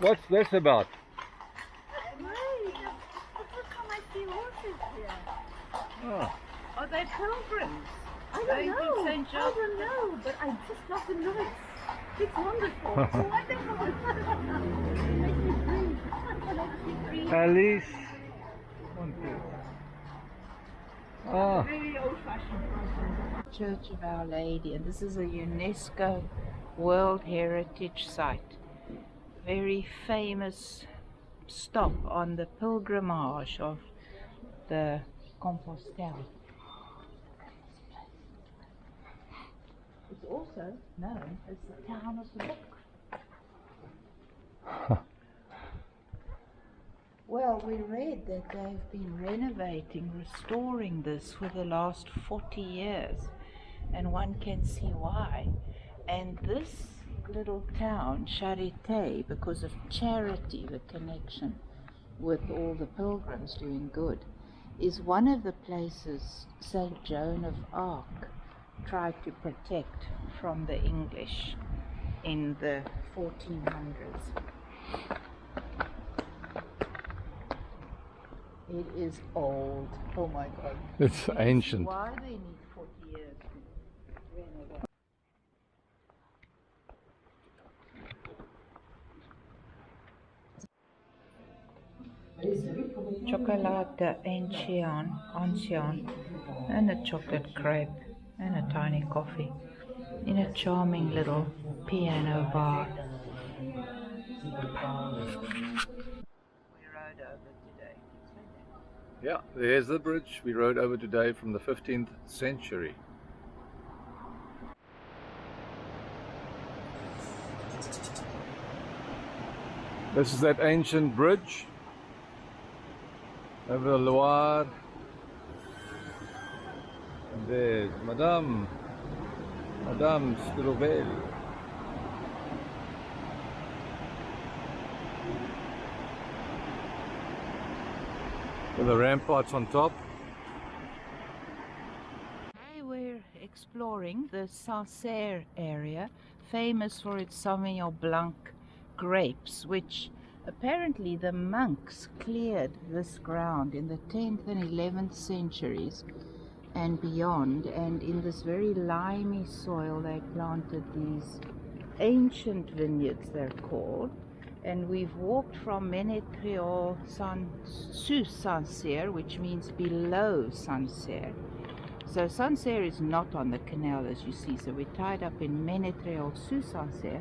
What's this about? Hey, the first time I see horses here. Oh. Are they pilgrims? I don't Going to know. St. I John? don't know, but I just love the noise. It's wonderful. It's wonderful. It makes me breathe. It makes me breathe. Alice. Ah, Very old-fashioned. Church of Our Lady, and this is a UNESCO World Heritage Site. Very famous stop on the pilgrimage of the Compostelle. It's also known as the town of the book. Well, we read that they've been renovating, restoring this for the last 40 years, and one can see why. And this little town, Charité, because of charity, the connection with all the pilgrims doing good, is one of the places St. Joan of Arc tried to protect from the English in the 1400s. It is old. Oh my God. it's ancient. Why they need 40 years to renovate? Chocolate ancien, and a chocolate crepe, and a tiny coffee, in a charming little piano bar. We rode over today. Yeah, there's the bridge we rode over today from the 15th century. This is that ancient bridge over the Loire. And there's Madame Strouvel. With the ramparts on top. Today we're exploring the Sancerre area, famous for its Sauvignon Blanc grapes, which apparently the monks cleared this ground in the 10th and 11th centuries and beyond, and in this very limey soil they planted these ancient vineyards, they're called. And we've walked from Ménétréol sous Sancerre, which means below Sancerre. So Sancerre is not on the canal, as you see, so we're tied up in Ménétréol sous Sancerre.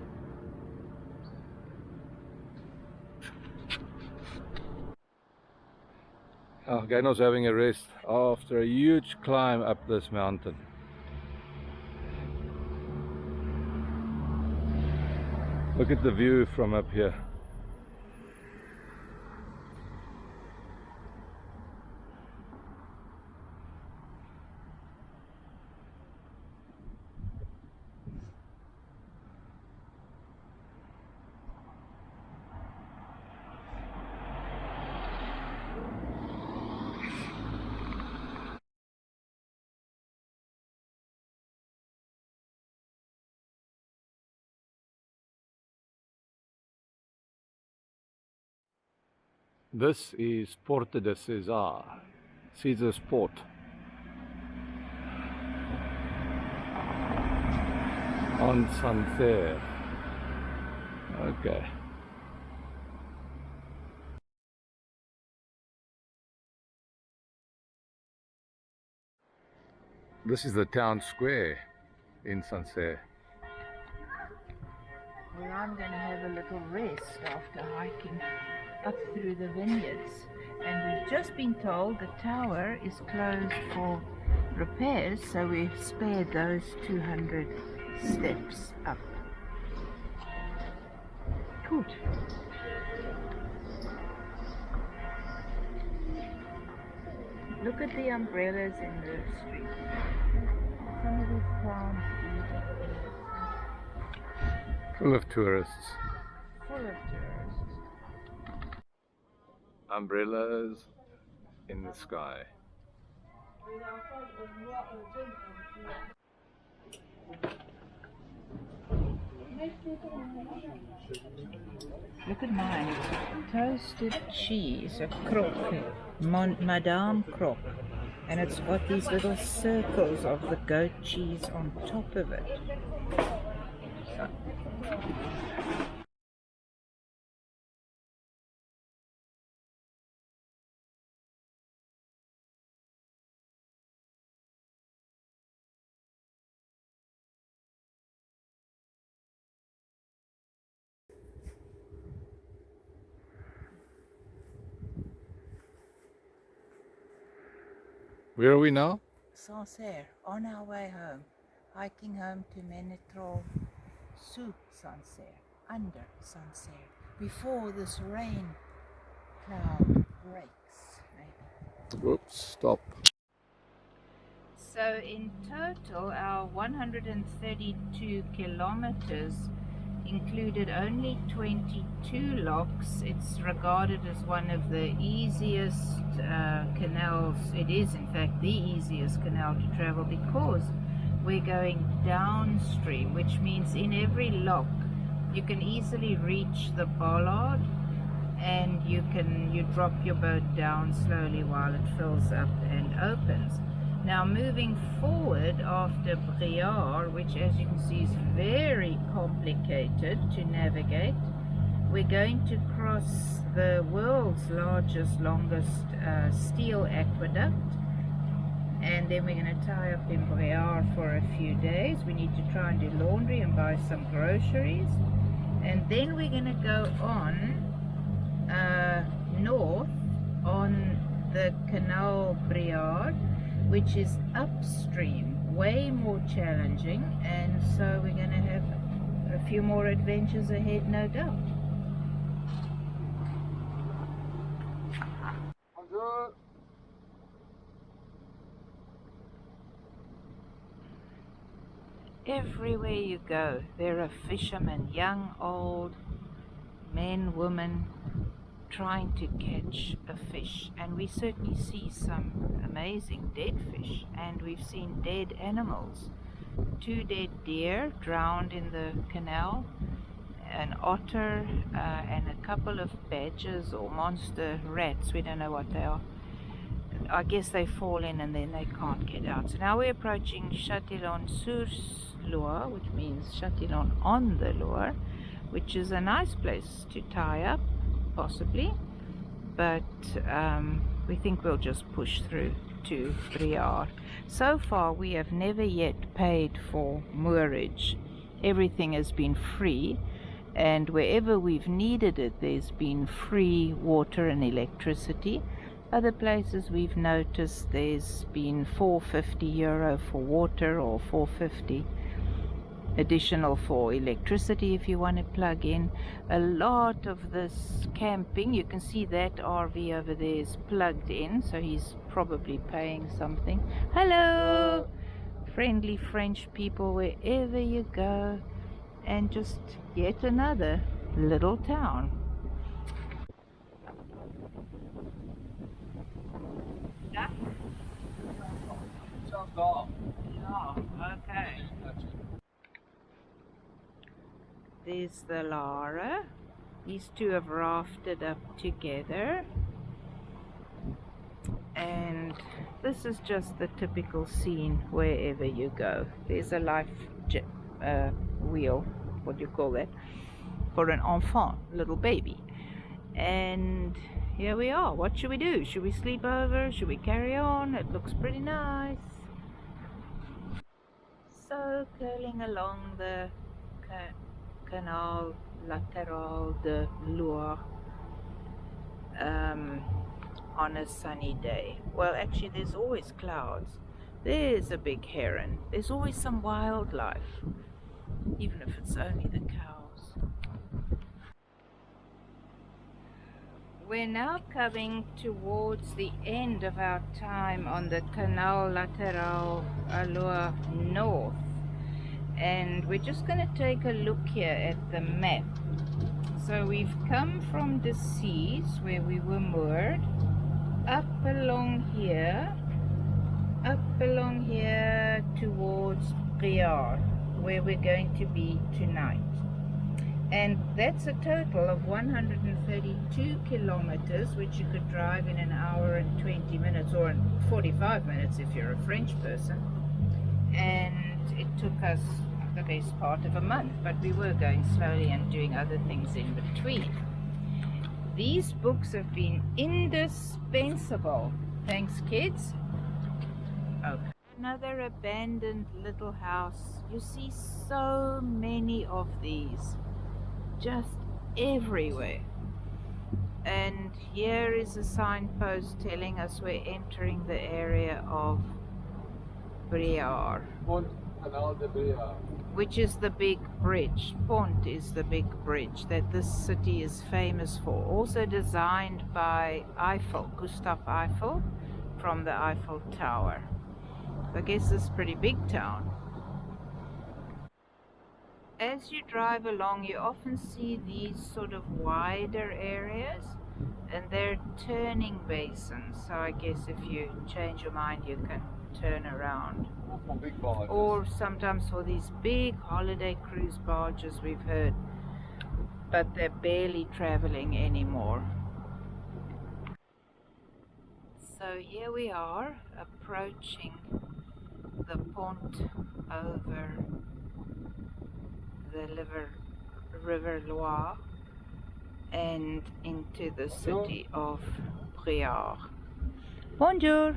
Gano's having a rest after a huge climb up this mountain. Look at the view from up here. This is Porte de César, Caesar's Port. On Sancerre. Okay. This is the town square in Sancerre. Well, I'm going to have a little rest after hiking up through the vineyards. And we've just been told the tower is closed for repairs, so we've spared those 200 steps up. Good. Look at the umbrellas in the street. Some of these towns Full of tourists. full of tourists. Umbrellas in the sky. Look at mine, it's toasted cheese, a croque, Madame croque. And it's got these little circles of the goat cheese on top of it. Where are we now? Sancerre, on our way home, hiking home to Ménétrol, sous Sancerre, under Sancerre, before this rain cloud breaks. Maybe. Whoops, stop. So in total, our 132 kilometers included only 22 locks. It's regarded as one of the easiest canals. It is in fact the easiest canal to travel because we're going downstream, which means in every lock you can easily reach the bollard and you drop your boat down slowly while it fills up and opens. Now moving forward after Briare, which as you can see is very complicated to navigate, we're going to cross the world's largest, longest steel aqueduct, and then we're going to tie up in Briare for a few days. We need to try and do laundry and buy some groceries, and then we're going to go on north on the Canal Briare, which is upstream, way more challenging, and so we're going to have a few more adventures ahead, no doubt. Everywhere you go, there are fishermen, young, old, men, women, trying to catch a fish, and we certainly see some amazing dead fish, and we've seen dead animals. 2 dead deer drowned in the canal, an otter, and a couple of badgers or monster rats. We don't know what they are. I guess they fall in and then they can't get out. So now we're approaching Châtillon-sur-Loire, which means Châtillon on the Loire, which is a nice place to tie up, possibly, but we think we'll just push through to Briare. So far we have never yet paid for moorage. Everything has been free, and wherever we've needed it there's been free water and electricity. Other places we've noticed there's been €450 for water or €450 additional for electricity if you want to plug in. A lot of this camping, you can see that RV over there is plugged in, so he's probably paying something. Hello, friendly French people wherever you go, and just yet another little town. Oh, okay. There's the Lara. These two have rafted up together, and this is just the typical scene wherever you go. There's a life wheel, what do you call that, for an enfant, little baby. And here we are. What should we do? Should we sleep over? Should we carry on? It looks pretty nice. So curling along the Canal Lateral de Loire on a sunny day. Well, actually there's always clouds. There's a big heron. There's always some wildlife, even if it's only the cows. We're now coming towards the end of our time on the Canal Lateral Loire North, and we're just going to take a look here at the map. So we've come from the seas where we were moored, up along here towards Briare, where we're going to be tonight. And that's a total of 132 kilometers, which you could drive in an hour and 20 minutes, or in 45 minutes if you're a French person. And it took us the best part of a month, but we were going slowly and doing other things in between. These books have been indispensable. Thanks, kids. Okay. Another abandoned little house. You see so many of these, just everywhere. And here is a signpost telling us we're entering the area of Briare, Canal de Briare. which is the big bridge. Pont is the big bridge that this city is famous for. Also designed by Gustav Eiffel, from the Eiffel Tower. I guess this is a pretty big town. As you drive along, you often see these sort of wider areas, and they're turning basins. So I guess if you change your mind, you can turn around. For big barges. Or sometimes for these big holiday cruise barges we've heard, but they're barely traveling anymore. So here we are approaching the pont over the River Loire and into the city of Briare. Bonjour!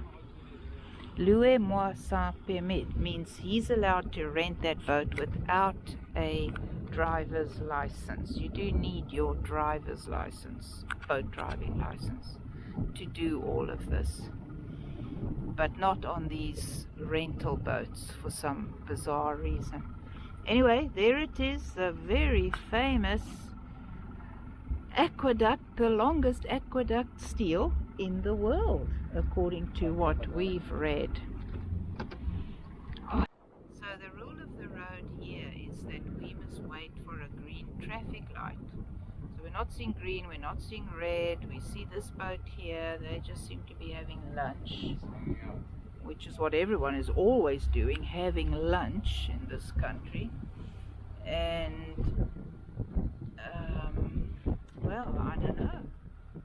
Louez-moi sans permis means he's allowed to rent that boat without a driver's license. You do need your driver's license, boat driving license, to do all of this, but not on these rental boats for some bizarre reason. Anyway, there it is, the very famous aqueduct, the longest aqueduct still in the world, according to what we've read. So the rule of the road here is that we must wait for a green traffic light. So we're not seeing green, we're not seeing red. We see this boat here, they just seem to be having lunch, which is what everyone is always doing, having lunch in this country. And well, I don't know.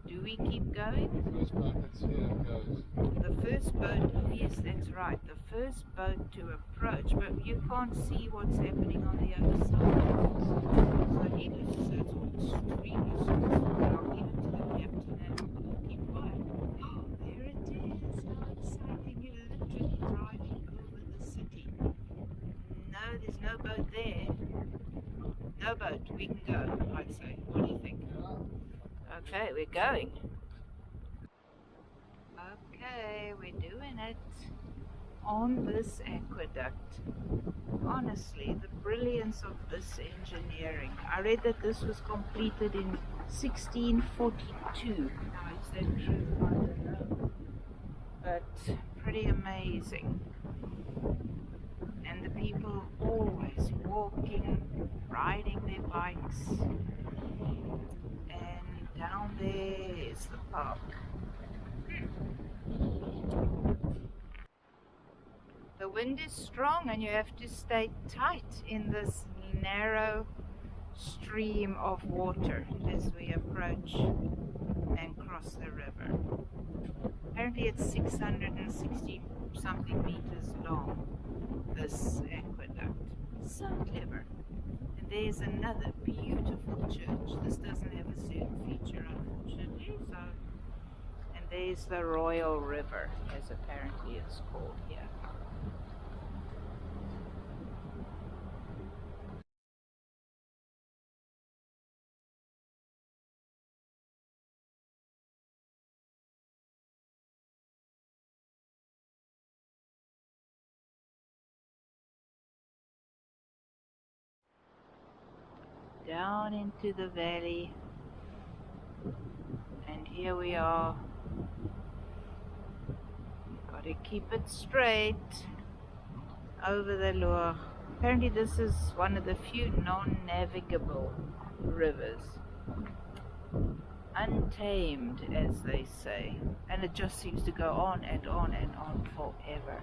Do we keep going? The first boat that's here goes. The first boat, yes, that's right. The first boat to approach, but you can't see what's happening on the other side. So needless to say, it's all extremely small. I'll give it to the captain and we'll keep quiet. Oh, there it is. How exciting. You're literally driving over the city. No, there's no boat there. No boat. We can go, I'd say. What do you think? Okay, we're going. Okay, we're doing it on this aqueduct. Honestly, the brilliance of this engineering. I read that this was completed in 1642. Now, is that true? I don't know. But pretty amazing. And the people always walking, riding their bikes. And down there is the park. The wind is strong and you have to stay tight in this narrow stream of water as we approach and cross the river. Apparently it's 660 something meters long, this aqueduct. So clever. And there's another beautiful church. This doesn't have a certain feature, unfortunately. So, and there's the Royal River, as apparently it's called here. Down into the valley, and here we are. Got to keep it straight over the Loire. Apparently this is one of the few non-navigable rivers, untamed as they say, and it just seems to go on and on and on forever.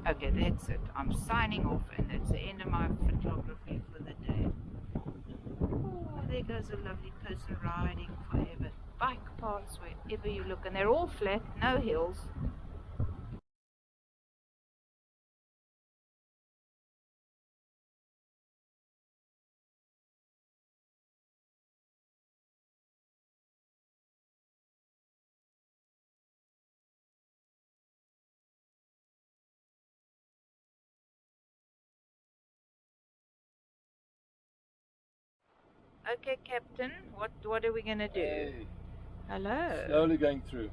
Okay, that's it. I'm signing off, and that's the end of my photography for the day. Oh, there goes a lovely person riding forever. Bike paths wherever you look, and they're all flat, no hills. Okay, Captain, what are we gonna do? Hey, Hello. slowly going through.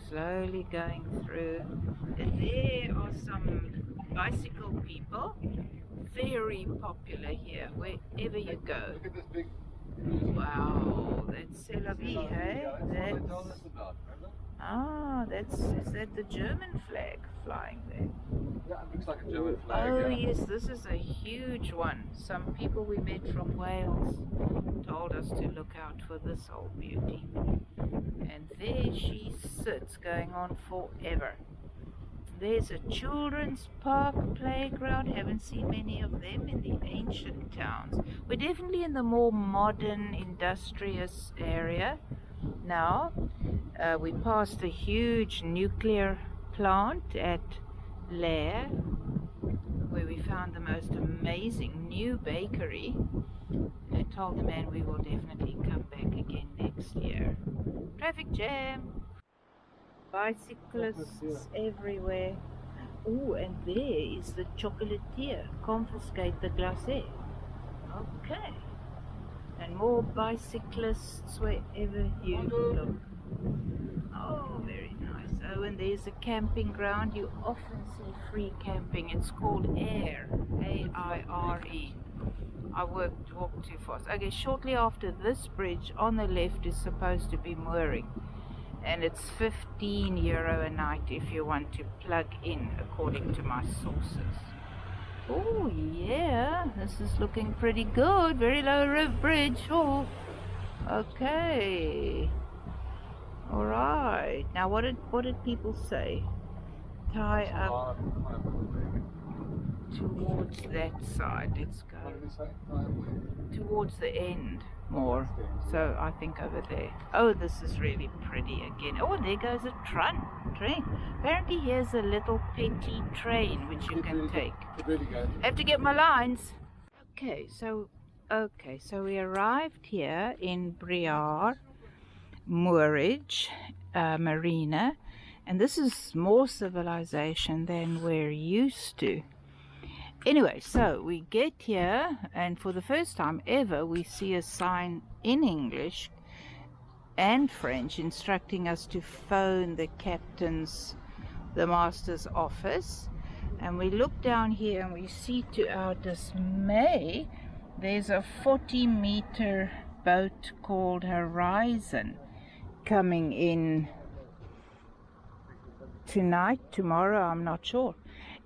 Slowly going through. And there are some bicycle people, very popular here, wherever you go. Look at this big. Wow, that's C'est la vie, hey? That's what they told us about, remember? Is that the German flag flying there? Yeah, it looks like a German flag. Oh yeah. yes, this is a huge one. Some people we met from Wales told us to look out for this old beauty. And there she sits, going on forever. There's a children's park playground. Haven't seen many of them in the ancient towns. We're definitely in the more modern, industrious area now. We passed a huge nuclear plant at Lair, where we found the most amazing new bakery. I told the man we will definitely come back again next year. Traffic jam. Bicyclists everywhere. Oh, and there is the chocolatier. Confiscate the glacé. Okay. And more bicyclists wherever you look. Oh, very nice. Oh, and there's a camping ground. You often see free camping. It's called Aire. A-I-R-E. I walked too fast. Okay, shortly after this bridge on the left is supposed to be mooring. And it's €15 a night if you want to plug in, according to my sources. Oh yeah, this is looking pretty good. Very low river bridge. Oh, okay. All right. Now, what did people say? Tie up towards that side. Let's go What did we say? towards the end more. So I think over there. Oh, this is really pretty again. Oh, and there goes a train. Apparently here's a little petty train which you can take. Have to get my lines. Okay, so we arrived here in Briare moorage marina, and this is more civilization than we're used to. Anyway, so we get here, and for the first time ever we see a sign in English and French instructing us to phone the master's office. And we look down here and we see, to our dismay, there's a 40-meter boat called Horizon coming in tonight, tomorrow, I'm not sure.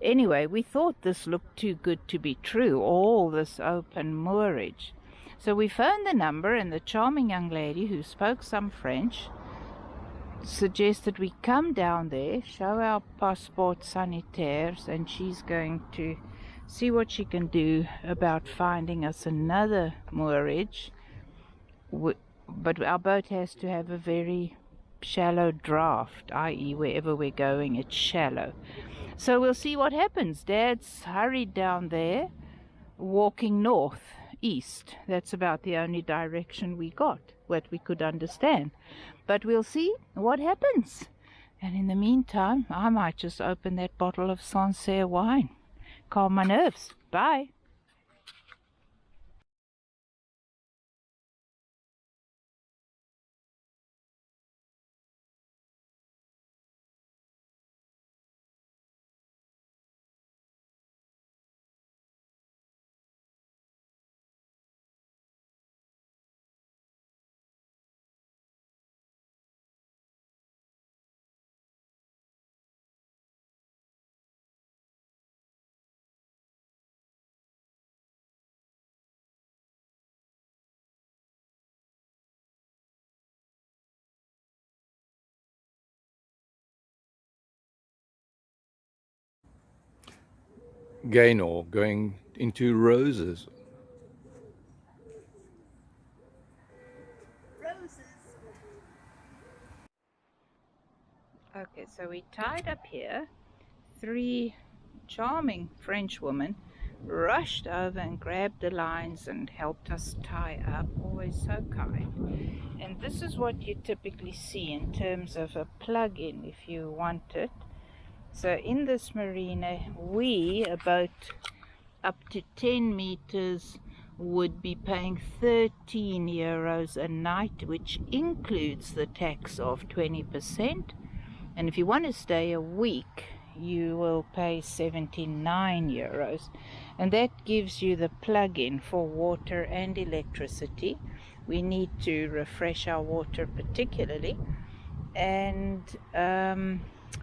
Anyway, we thought this looked too good to be true, all this open moorage. So we phoned the number, and the charming young lady who spoke some French suggested we come down there, show our passport sanitaires, and she's going to see what she can do about finding us another moorage. But our boat has to have a very shallow draft, i.e. wherever we're going it's shallow. So we'll see what happens. Dad's hurried down there, walking east. That's about the only direction we got, what we could understand. But we'll see what happens. And in the meantime, I might just open that bottle of Sancerre wine. Calm my nerves. Bye. Gaynor going into Roses. Okay, so we tied up here. 3 charming French women rushed over and grabbed the lines and helped us tie up. Always so kind. And this is what you typically see in terms of a plug-in if you want it. So in this marina, a boat up to 10 meters would be paying 13 euros a night, which includes the tax of 20%. And if you want to stay a week, you will pay 79 euros. And that gives you the plug-in for water and electricity. We need to refresh our water particularly. And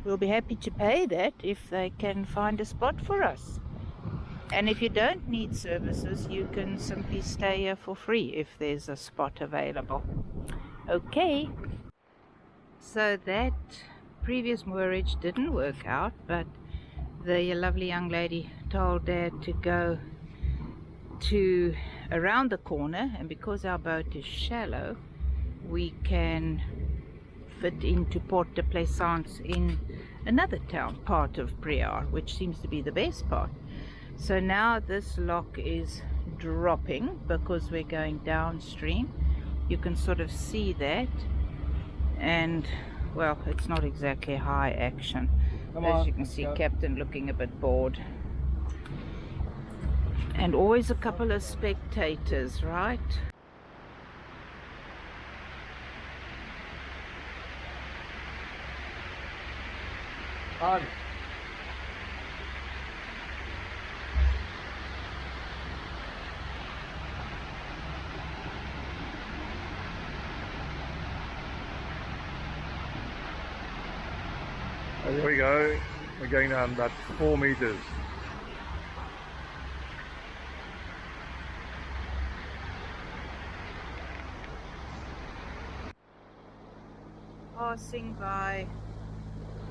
we'll be happy to pay that if they can find a spot for us. And if you don't need services, you can simply stay here for free if there's a spot available. Okay, so that previous moorage didn't work out, but the lovely young lady told Dad to go to around the corner, and because our boat is shallow, we can fit into Port de Plaisance in another town, part of Briare, which seems to be the best part. So now this lock is dropping because we're going downstream. You can sort of see that, and well, it's not exactly high action. As you can see, Captain looking a bit bored. And always a couple of spectators, right? On. There we go. We're going down about 4 meters. Passing by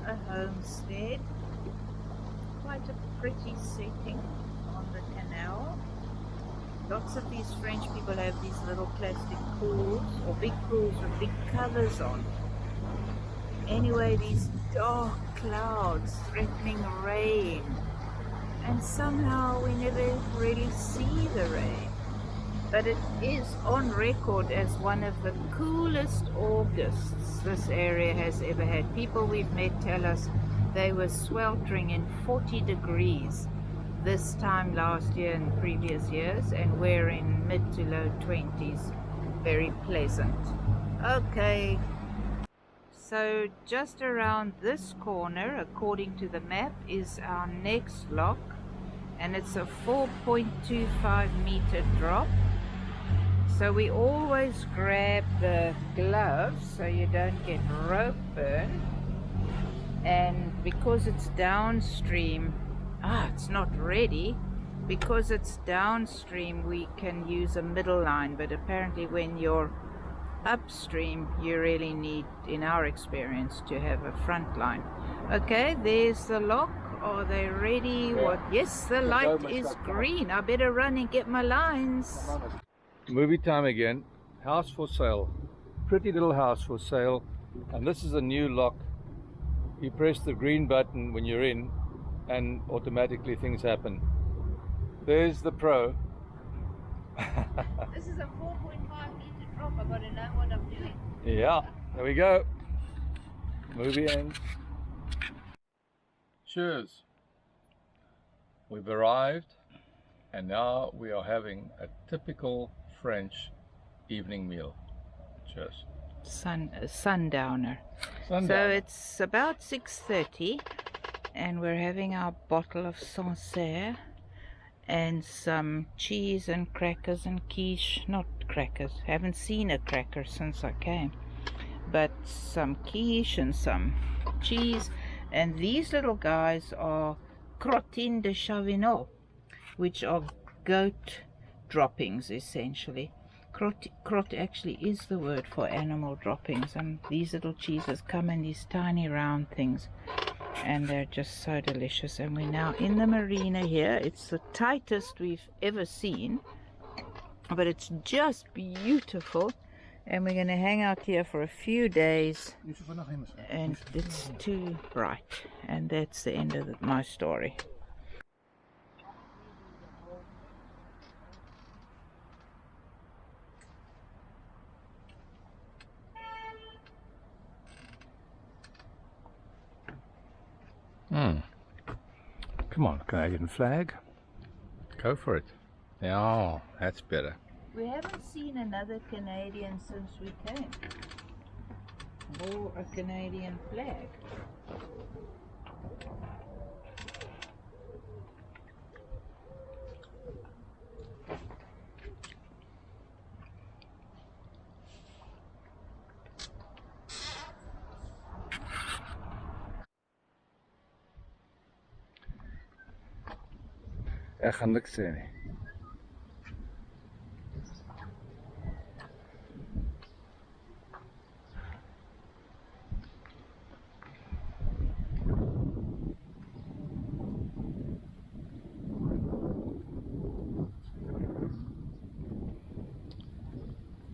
a homestead. Quite a pretty setting on the canal. Lots of these French people have these little plastic pools, or big pools with big covers on. Anyway, these dark clouds threatening rain, and somehow we never really see the rain. But it is on record as one of the coolest Augusts this area has ever had. People we've met tell us they were sweltering in 40 degrees this time last year and previous years, and we're in mid to low 20s. Very pleasant. Okay. So just around this corner, according to the map, is our next lock, and it's a 4.25 meter drop. So we always grab the gloves so you don't get rope burn. And because it's downstream, it's not ready. Because it's downstream, we can use a middle line, but apparently when you're upstream, you really need, in our experience, to have a front line. Okay, there's the lock. Are they ready? Yeah. What? Yes, the light is green. I better run and get my lines. Movie time again. House for sale. Pretty little house for sale. And this is a new lock. You press the green button when you're in, and automatically things happen. There's the pro. This is a 4.5 meter drop. I've got to know what I'm doing. Yeah, there we go. Movie ends. Cheers. We've arrived, and now we are having a typical French evening meal. Cheers. Sundowner. So Sundowner. it's about 6:30, and we're having our bottle of Sancerre and some cheese and crackers and quiche. Not crackers, haven't seen a cracker since I came, but some quiche and some cheese. And these little guys are crottines de Chavignol, which are goat droppings essentially. Crot actually is the word for animal droppings, and these little cheeses come in these tiny round things. and they're just so delicious. And we're now in the marina here. It's the tightest we've ever seen, but it's just beautiful, and we're going to hang out here for a few days, and it's too bright. And that's the end of my story. Come on, Canadian flag. Go for it. Yeah, that's better. We haven't seen another Canadian since we came, or a Canadian flag. Ek gaan niks sê nie.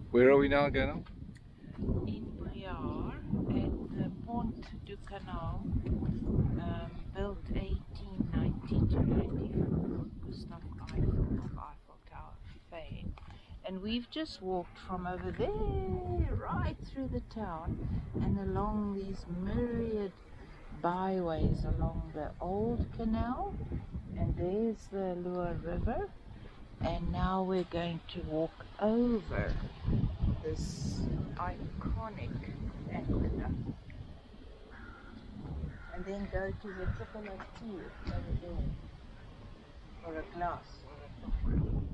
Where are we now, Gano? In Briare at the Pont du Canal, built 1890 to 94, Gustav Eiffel of Eiffel Tower fame. And we've just walked from over there right through the town and along these myriad byways along the old canal, and there's the Loire River, and now we're going to walk over this iconic aqueduct and then go to the chocolate tea over there, or a glass or a chocolate.